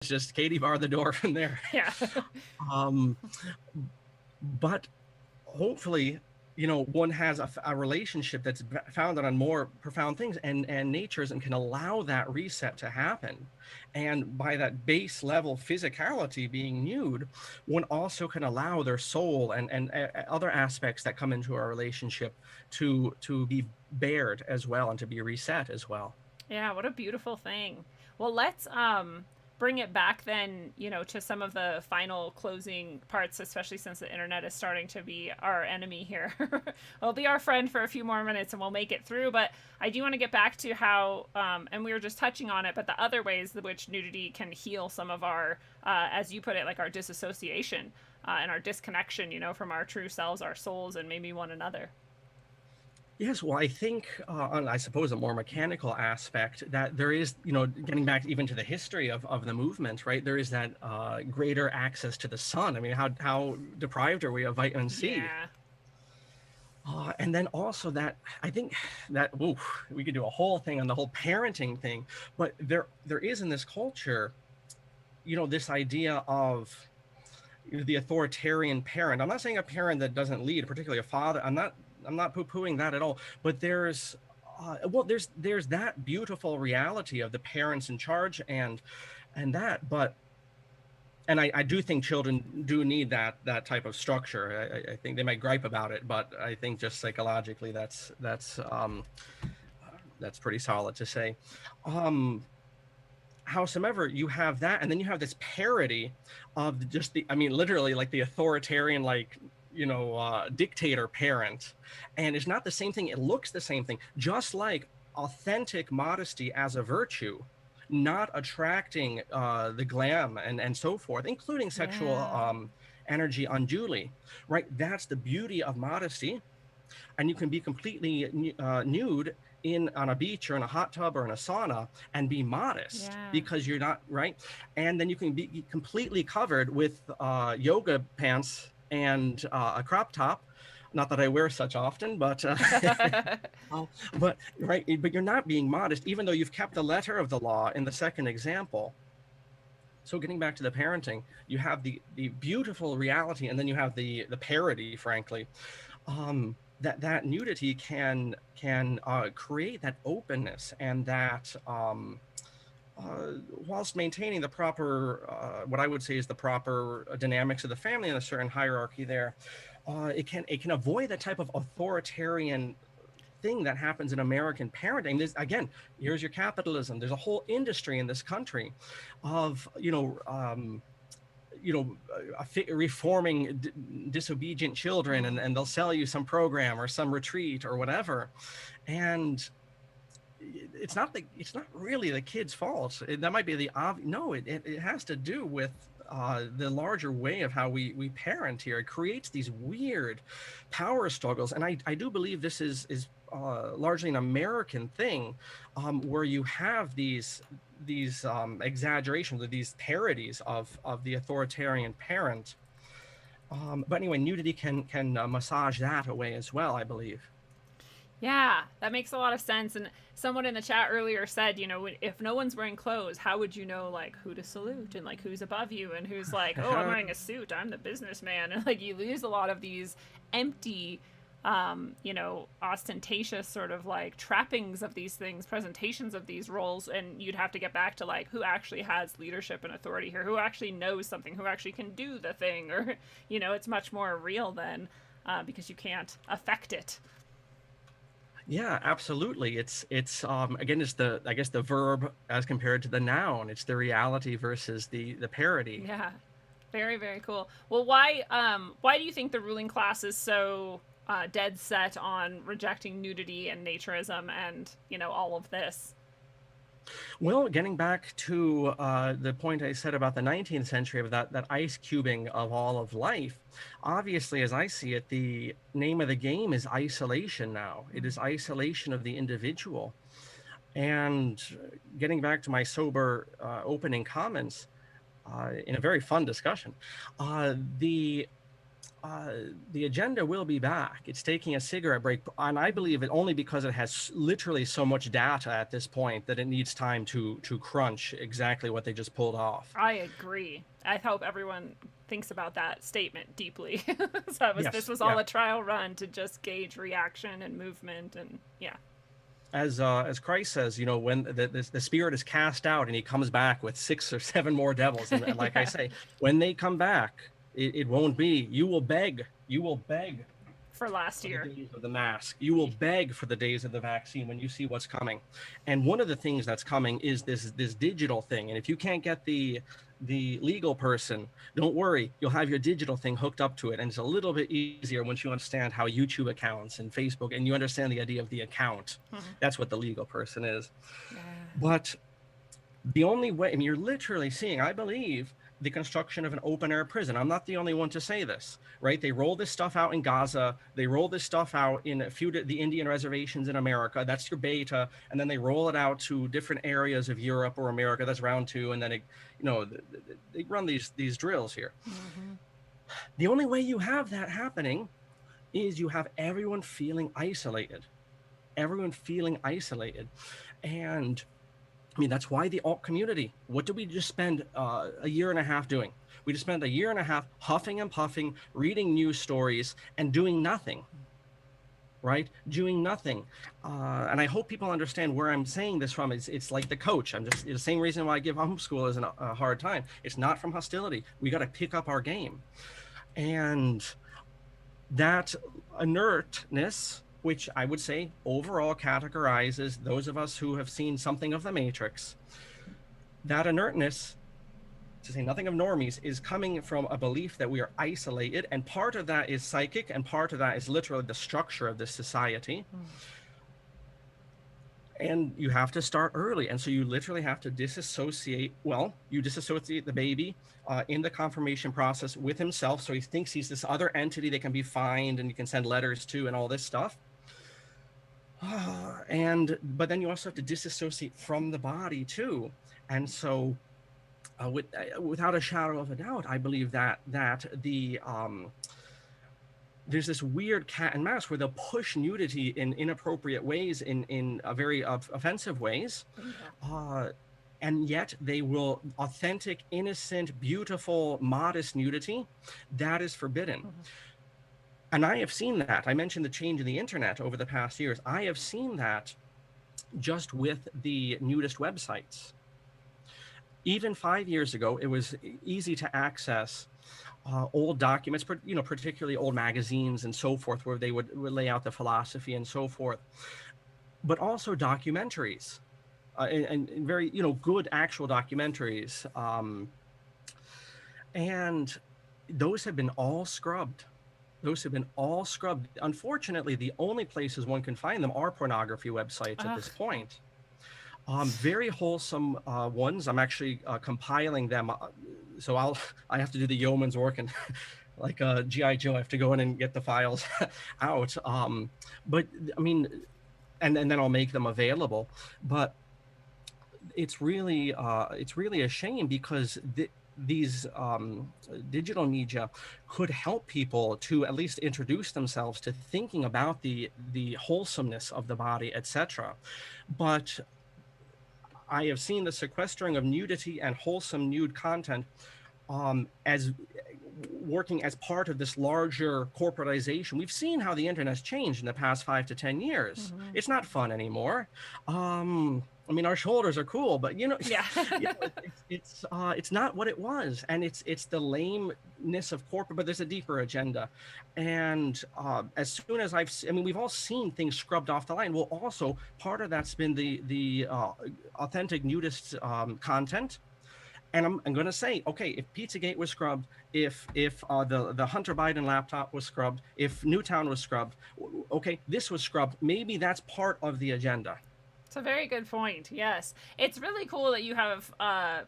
just Katie bar the door from there. Yeah. Um, but hopefully, one has a relationship that's founded on more profound things, and naturism can allow that reset to happen. And by that base level physicality being nude, one also can allow their soul and other aspects that come into a relationship to be bared as well and to be reset as well. Yeah, what a beautiful thing. Well, let's bring it back then, to some of the final closing parts, especially since the internet is starting to be our enemy here. It'll be our friend for a few more minutes and we'll make it through, but I do want to get back to how and we were just touching on it, but the other ways in which nudity can heal some of our as you put it, like our disassociation and our disconnection, from our true selves, our souls, and maybe one another. Yes, well, I think, on, I suppose, a more mechanical aspect, that there is, getting back even to the history of the movement, right? There is that greater access to the sun. I mean, how deprived are we of vitamin C? Yeah. And then also that I think that, oof, we could do a whole thing on the whole parenting thing, but there is in this culture, this idea of the authoritarian parent. I'm not saying a parent that doesn't lead, particularly a father. I'm not poo-pooing that at all. But there's that beautiful reality of the parents in charge and that. But and I do think children do need that type of structure. I think they might gripe about it, but I think just psychologically that's pretty solid to say. Um, Howsoever, you have that, and then you have this parody of just I mean, literally like the authoritarian, like, dictator parent. And it's not the same thing. It looks the same thing, just like authentic modesty as a virtue, not attracting the glam and so forth, including sexual Yeah. energy unduly, right? That's the beauty of modesty. And you can be completely nude on a beach or in a hot tub or in a sauna and be modest Yeah. because you're not, right. And then you can be completely covered with yoga pants and a crop top. Not that I wear such often, but oh, but right, but you're not being modest, even though you've kept the letter of the law in the second example. So getting back to the parenting, you have the beautiful reality, and then you have the parody, frankly. That nudity can create that openness and that whilst maintaining the proper what I would say is the proper dynamics of the family and a certain hierarchy there. It can avoid that type of authoritarian thing that happens in American parenting. This again, here's your capitalism. There's a whole industry in this country of reforming disobedient children, and they'll sell you some program or some retreat or whatever. And it's not really the kid's fault. That might be the obvious. No, it has to do with the larger way of how we parent here. It creates these weird power struggles, and I do believe this is largely an American thing, where you have these exaggerations or these parodies of the authoritarian parent. But anyway, nudity can massage that away as well, I believe. Yeah, that makes a lot of sense. And someone in the chat earlier said, if no one's wearing clothes, how would you know, like, who to salute and, like, who's above you and who's like, oh, I'm wearing a suit, I'm the businessman. And, like, you lose a lot of these empty, ostentatious sort of like trappings of these things, presentations of these roles. And you'd have to get back to, like, who actually has leadership and authority here, who actually knows something, who actually can do the thing. Or, it's much more real then because you can't affect it. Yeah, absolutely. It's again, it's the, I guess, the verb as compared to the noun. It's the reality versus the parody. Yeah. Very, very cool. Well, why do you think the ruling class is so dead set on rejecting nudity and naturism and, all of this? Well, getting back to the point I said about the 19th century, of that ice cubing of all of life, obviously, as I see it, the name of the game is isolation now. It is isolation of the individual. And getting back to my sober opening comments, in a very fun discussion, the uh, the agenda will be back. It's taking a cigarette break, and I believe it only because it has literally so much data at this point that it needs time to crunch exactly what they just pulled off. I agree. I hope everyone thinks about that statement deeply. So this Yes, was all yeah. a trial run to just gauge reaction and movement, and yeah. As Christ says, you know, when the spirit is cast out and he comes back with 6 or 7 more devils, and like I Yeah, say, when they come back, it won't be you will beg for last for the year. days of the mask. You will beg for the days of the vaccine when you see what's coming. And one of the things that's coming is this digital thing. And if you can't get the legal person, don't worry, you'll have your digital thing hooked up to it. And it's a little bit easier once you understand how YouTube accounts and Facebook, and you understand the idea of the account. Mhm. That's what the legal person is. Yeah. But the only way, I mean, you're literally seeing, I believe, the construction of an open air prison. I'm not the only one to say this, right? They roll this stuff out in Gaza. They roll this stuff out in a few the Indian reservations in America. That's your beta, and then they roll it out to different areas of Europe or America. That's round two, and then they run these drills here. Mm-hmm. The only way you have that happening is you have everyone feeling isolated. Everyone feeling isolated, and I mean, that's why the alt community, what did we just spend a year and a half doing? We just spent a year and a half huffing and puffing, reading news stories, and doing nothing, right? Doing nothing. And I hope people understand where I'm saying this from. It's like the coach. It's the same reason why I give homeschoolers a hard time. It's not from hostility. We got to pick up our game. And that inertness, which I would say overall categorizes those of us who have seen something of the Matrix, that inertness, to say nothing of normies, is coming from a belief that we are isolated. And part of that is psychic, and part of that is literally the structure of this society. And you have to start early. And so you literally have to disassociate. Well, you disassociate the baby in the confirmation process with himself. So he thinks he's this other entity that can be fined and you can send letters to and all this stuff. But then you also have to disassociate from the body too. And so without a shadow of a doubt, I believe that there's this weird cat and mouse where they'll push nudity in inappropriate ways, in very offensive ways, and yet they will authentic, innocent, beautiful, modest nudity that is forbidden. Mm-hmm. And I have seen that. I mentioned the change in the internet over the past years. I have seen that just with the nudist websites. Even 5 years ago, it was easy to access old documents, particularly old magazines and so forth, where they would lay out the philosophy and so forth, but also documentaries, and very, good actual documentaries. And those have been all scrubbed. Unfortunately, the only places one can find them are pornography websites at this point. Very wholesome ones. I'm actually compiling them. So I have to do the yeoman's work, and like G.I. Joe, I have to go in and get the files out. But I mean, and then I'll make them available. But it's really a shame, because these digital media could help people to at least introduce themselves to thinking about the wholesomeness of the body, etc. But I have seen the sequestering of nudity and wholesome nude content as working as part of this larger corporatization. We've seen how the internet has changed in the past 5 to 10 years. Mm-hmm. It's not fun anymore. I mean, our shoulders are cool, but yeah. It's not what it was, and it's the lameness of corporate. But there's a deeper agenda, and as soon as we've all seen things scrubbed off the line. Well, also part of that's been the authentic nudist content. And I'm going to say, okay, if Pizzagate was scrubbed, if the Hunter Biden laptop was scrubbed, if Newtown was scrubbed, okay, this was scrubbed. Maybe that's part of the agenda. It's a very good point. Yes. It's really cool that you have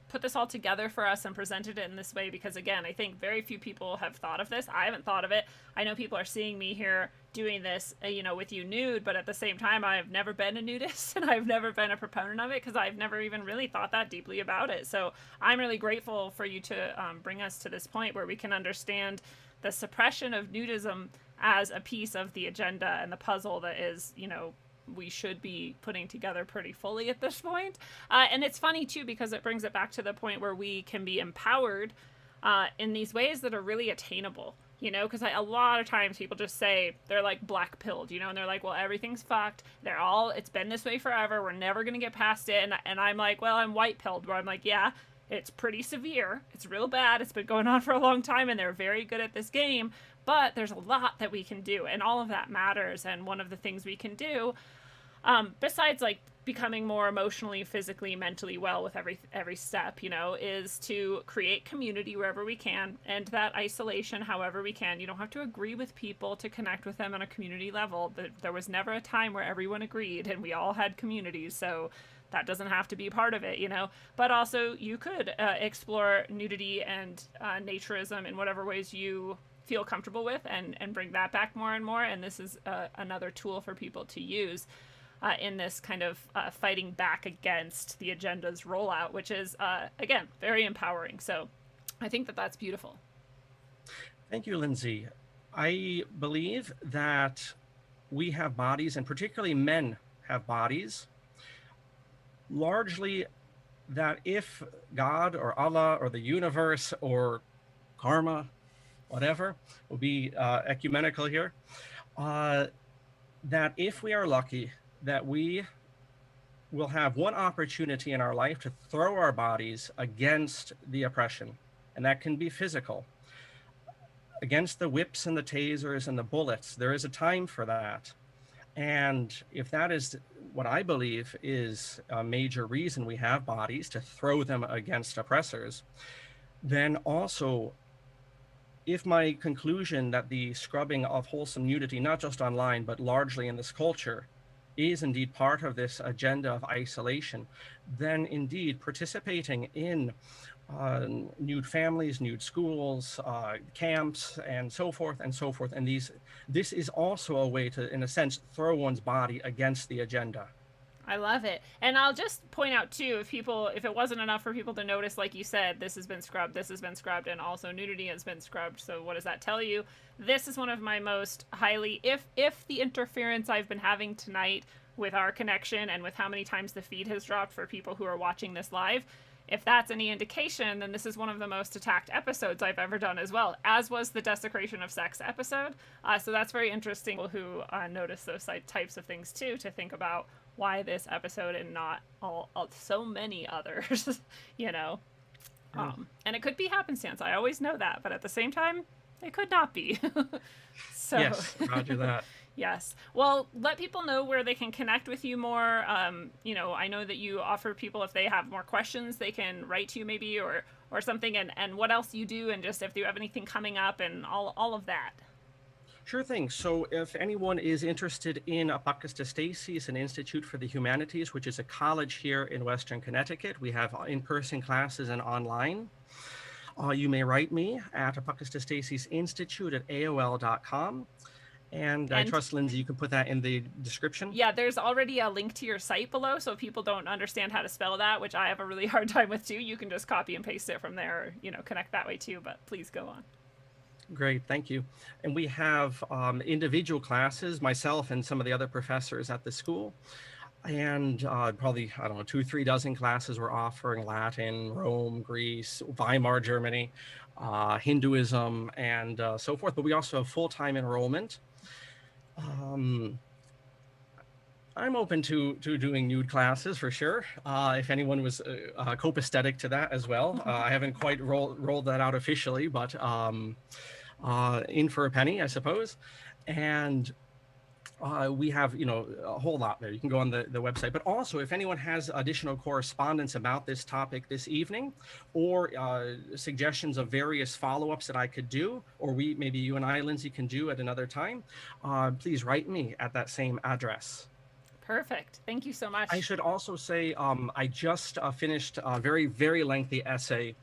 put this all together for us and presented it in this way because, again, I think very few people have thought of this. I haven't thought of it. I know people are seeing me here doing this, with you nude, but at the same time, I've never been a nudist and I've never been a proponent of it because I've never even really thought that deeply about it. So I'm really grateful for you to bring us to this point where we can understand the suppression of nudism as a piece of the agenda and the puzzle that is, we should be putting together pretty fully at this point. And it's funny too because it brings it back to the point where we can be empowered in these ways that are really attainable. Because a lot of times people just say they're like black pilled, and they're like, well, everything's fucked. It's been this way forever. We're never going to get past it. And I'm like, well, I'm white pilled, where I'm like, yeah, it's pretty severe. It's real bad. It's been going on for a long time and they're very good at this game. But there's a lot that we can do, and all of that matters. And one of the things we can do, besides like becoming more emotionally, physically, mentally well with every step, is to create community wherever we can, and that isolation however we can. You don't have to agree with people to connect with them on a community level. There was never a time where everyone agreed and we all had communities, so that doesn't have to be part of it. But also you could explore nudity and naturism in whatever ways you feel comfortable with, and bring that back more and more. And this is another tool for people to use in this kind of fighting back against the agenda's rollout, which is, again, very empowering. So I think that that's beautiful. Thank you, Lindsay. I believe that we have bodies, and particularly men have bodies, largely that if God or Allah or the universe or karma, whatever, will be ecumenical here, that if we are lucky, that we will have one opportunity in our life to throw our bodies against the oppression. And that can be physical, against the whips and the tasers and the bullets. There is a time for that. And if that is what I believe is a major reason we have bodies, to throw them against oppressors, then also, if my conclusion that the scrubbing of wholesome nudity, not just online, but largely in this culture, is indeed part of this agenda of isolation, then indeed participating in nude families, nude schools, camps, and so forth and so forth. And this is also a way to, in a sense, throw one's body against the agenda. I love it. And I'll just point out too, if it wasn't enough for people to notice, like you said, this has been scrubbed, and also nudity has been scrubbed. So what does that tell you? This is one of my most highly, if the interference I've been having tonight with our connection and with how many times the feed has dropped for people who are watching this live, if that's any indication, then this is one of the most attacked episodes I've ever done as well, as was the desecration of sex episode. So that's very interesting, who notice those types of things too, to think about why this episode and not so many others, And it could be happenstance. I always know that, but at the same time, it could not be. So yes, roger that. Yes. Well, let people know where they can connect with you more. I know that you offer people, if they have more questions, they can write to you maybe, or something, and what else you do, and just if you have anything coming up and all of that. Sure thing. So if anyone is interested in Apakastastasis, an Institute for the Humanities, which is a college here in Western Connecticut, we have in-person classes and online. You may write me at apokastastasisinstitute@aol.com. And I trust, Lindsay, you can put that in the description. Yeah, there's already a link to your site below, so if people don't understand how to spell that, which I have a really hard time with too, you can just copy and paste it from there, or, connect that way too, but please go on. Great, thank you. And we have individual classes, myself and some of the other professors at the school. And probably, 2-3 dozen classes we're offering: Latin, Rome, Greece, Weimar, Germany, Hinduism, and so forth. But we also have full-time enrollment. I'm open to doing nude classes for sure. If anyone was copacetic to that as well. I haven't quite rolled that out officially, but in for a penny, I suppose. And we have, a whole lot there. You can go on the website. But also, if anyone has additional correspondence about this topic this evening, or suggestions of various follow-ups that I could do, or maybe you and I, Lindsay, can do at another time, please write me at that same address. Perfect. Thank you so I much. should also say I just finished a very, very lengthy essay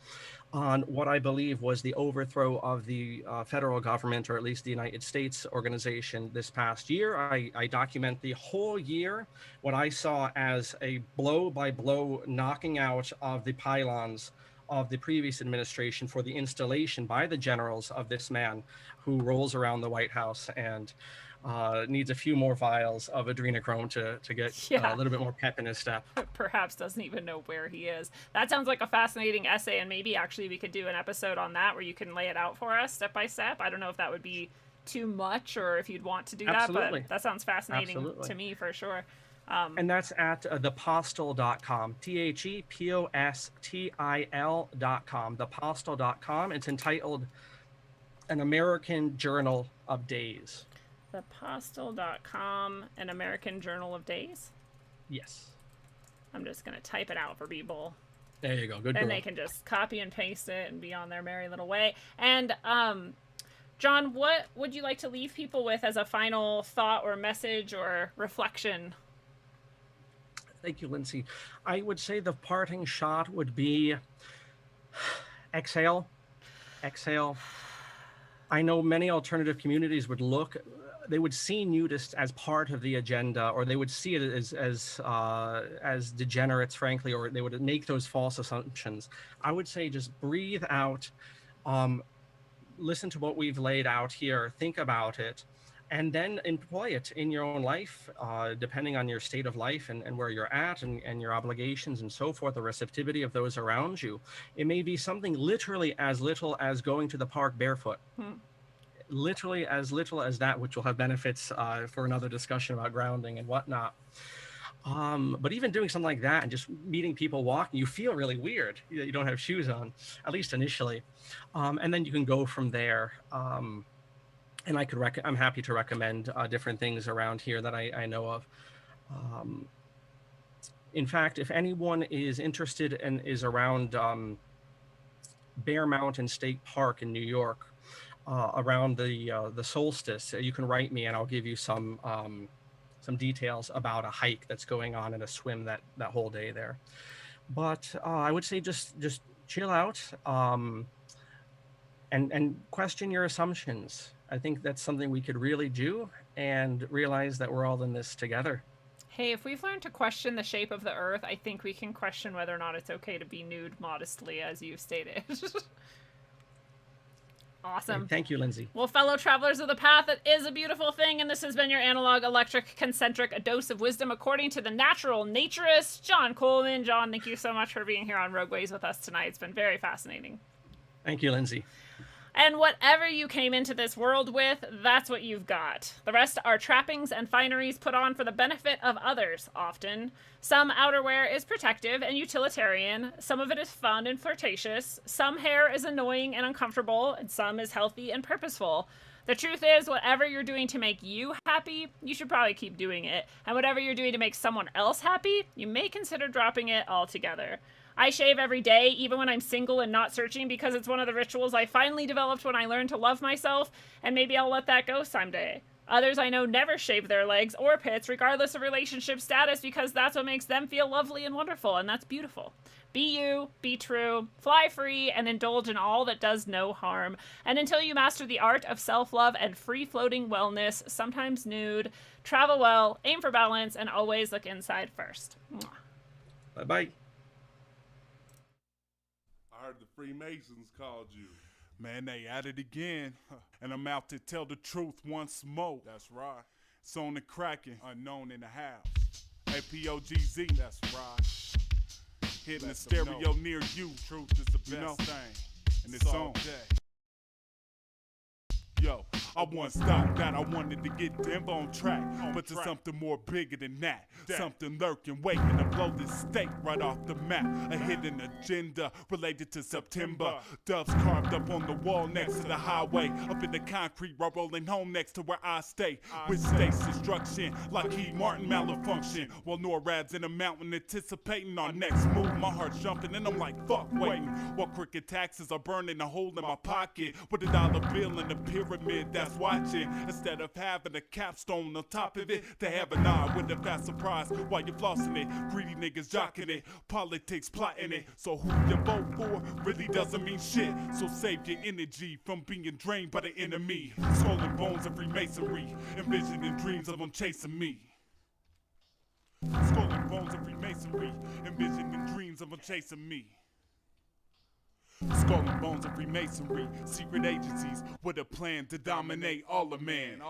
on what I believe was the overthrow of the federal government, or at least the United States organization, this past year. I document the whole year, what I saw as a blow by blow knocking out of the pylons of the previous administration for the installation by the generals of this man who rolls around the White House and needs a few more vials of adrenochrome to get a Yeah. little bit more pep in his step. Perhaps doesn't even know where he is. That sounds like a fascinating essay, and maybe actually we could do an episode on that where you can lay it out for us step by step. I don't know if that would be too much or if you'd want to do that, but Absolutely. that sounds fascinating Absolutely. to me for sure. And that's at thepostil.com, thepostil.com, thepostil.com. It's entitled An American Journal of Days. Thepostil.com, an American Journal of Days. Yes. I'm just going to type it out for people. There you go. Good And girl. they can just copy and paste it and be on their merry little way. And John, what would you like to leave people with as a final thought or message or reflection? Thank you, Lindsay. I would say the parting shot would be exhale. Exhale. I know many alternative communities would they would see nudists as part of the agenda, or they would see it as degenerates, frankly, or they would make those false assumptions. I would say just breathe out, listen to what we've laid out here, think about it, and then employ it in your own life, depending on your state of life and where you're at and your obligations and so forth, the receptivity of those around you. It may be something literally as little as going to the park barefoot. Literally as little as that, which will have benefits for another discussion about grounding and whatnot. But even doing something like that and just meeting people walking, you feel really weird. You don't have shoes on, at least initially. And then you can go from there. And I'm happy to recommend different things around here that I know of. In fact, if anyone is interested and is around Bear Mountain State Park in New York, around the solstice, you can write me and I'll give you some details about a hike that's going on and a swim that whole day there. But I would say just chill out and question your assumptions. I think that's something we could really do and realize that we're all in this together. Hey, if we've learned to question the shape of the earth, I think we can question whether or not it's okay to be nude modestly, as you stated. Awesome. Thank you, Lindsay. Well, fellow travelers of the path, it is a beautiful thing, and this has been your analog, electric, concentric, a dose of wisdom according to the natural naturist, John Coleman. John, thank you so much for being here on Rogueways with us tonight. It's been very fascinating. Thank you, Lindsay. And whatever you came into this world with, that's what you've got. The rest are trappings and fineries put on for the benefit of others, often. Some outerwear is protective and utilitarian, some of it is fun and flirtatious, some hair is annoying and uncomfortable, and some is healthy and purposeful. The truth is, whatever you're doing to make you happy, you should probably keep doing it. And whatever you're doing to make someone else happy, you may consider dropping it altogether. I shave every day, even when I'm single and not searching, because it's one of the rituals I finally developed when I learned to love myself, and maybe I'll let that go someday. Others I know never shave their legs or pits, regardless of relationship status, because that's what makes them feel lovely and wonderful, and that's beautiful. Be you, be true, fly free, and indulge in all that does no harm. And until you master the art of self-love and free-floating wellness, sometimes nude, travel well, aim for balance, and always look inside first. Mwah. Bye-bye. I heard the Freemasons called you. Man, they at it again. And I'm out to tell the truth once more. That's right. It's on the cracking, unknown in the house. APOGZ, That's right. hitting Let the them stereo know. near you. Truth is the best thing. And it's all on. day. Yo, I once thought that I wanted to get Denver on track, but there's something more bigger than that. Something lurking, waiting to blow this state right off the map. A hidden agenda related to September. Doves carved up on the wall next to the highway. Up in the concrete, while rolling home next to where I stay. With state's destruction, like Key Martin malfunction. While NORAD's in the mountain anticipating our next move. My heart's jumping and I'm like, fuck waiting. While crooked taxes are burning a hole in my pocket. With a dollar bill in the pyramid that's that's watching. Instead of having a capstone on top of it, they have an eye with a fast surprise while you're flossing it. Greedy niggas jocking it, politics plotting it. So who you vote for really doesn't mean shit. So save your energy from being drained by the enemy. Skull and bones of Freemasonry, envisioning dreams of them chasing me. Skull and bones of Freemasonry, envisioning dreams of them chasing me. Skull and bones of Freemasonry, secret agencies with a plan to dominate all of man.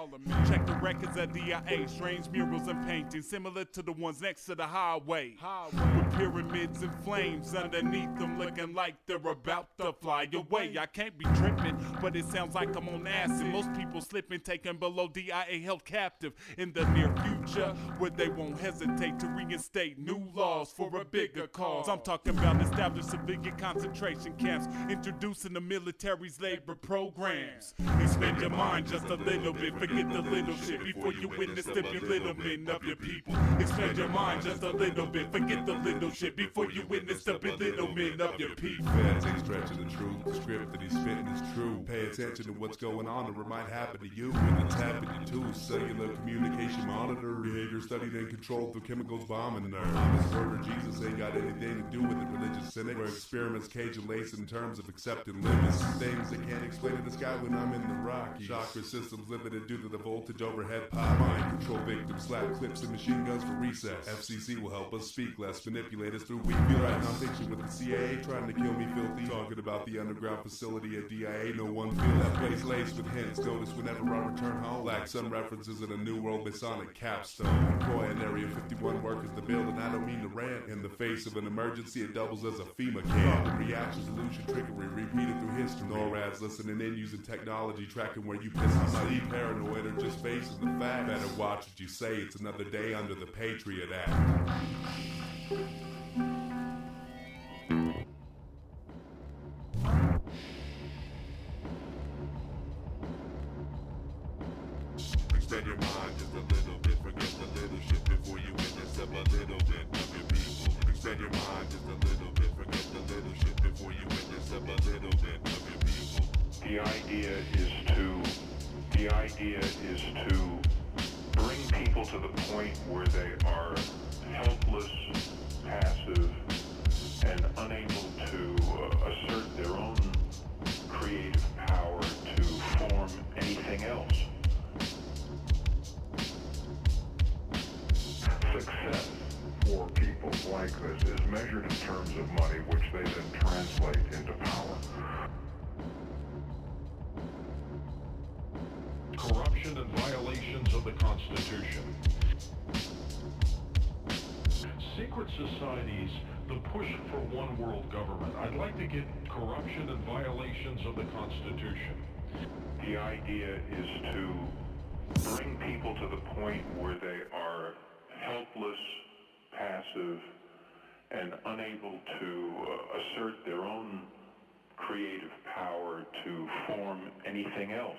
Check the records of DIA, strange murals and paintings similar to the ones next to the highway. With pyramids and flames underneath them looking like they're about to fly away. I can't be tripping, but it sounds like I'm on acid. Most people slipping, taken below DIA, held captive in the near future, where they won't hesitate to reinstate new laws for a bigger cause. I'm talking about established civilian concentration camps, introducing the military's labor programs. Expand your mind just a little bit, forget the little shit before you witness the belittlement of your people. Expand your mind just a little bit, forget the little shit before you witness the belittlement of your people. Feds ain't stretching the truth, the script that he's spitting is true. Pay attention to what's going on or it might happen to you. When it's happening too, cellular communication monitor, behavior studied and controlled through chemicals bombing nerves. Thomas Word or Jesus ain't got anything to do with it, religious cynic, where experiments cage and lace in terms of accepting limits. Things they can't explain to the sky when I'm in the Rockies. Chakra systems limited due to the voltage overhead pipe. Mind control victims, slap clips and machine guns for recess. FCC will help us speak less, manipulate us through weak feel right nonfiction with the CIA trying to kill me filthy. Talking about the underground facility at DIA, no one feels that place laced with hints. Notice whenever I return home, black sun references in a new world Masonic capstone. Croy in Area 51 workers the building, I don't mean to rant. In the face of an emergency, it doubles as a FEMA camp. The reactions, illusion, trickery, repeated through history. NORAD's listening in using technology, tracking where you piss. I'm not even paranoid or just facing the fact. Better watch what you say, it's another day under the Patriot Act. Extend your mind just a little bit, forget the little shit before you witness up a little bit of your people. Extend your mind just a little bit, forget the little shit before you witness up a little bit of your people. The idea is to bring people to the point where they are helpless, passive, and unable to assert their own creative power to form anything else. Success for people like this is measured in terms of money, which they then translate into power. Corruption and violations of the Constitution. Secret societies, the push for one world government. I'd like to get corruption and violations of the Constitution. The idea is to bring people to the point where they are helpless, passive, and unable to assert their own creative power to form anything else.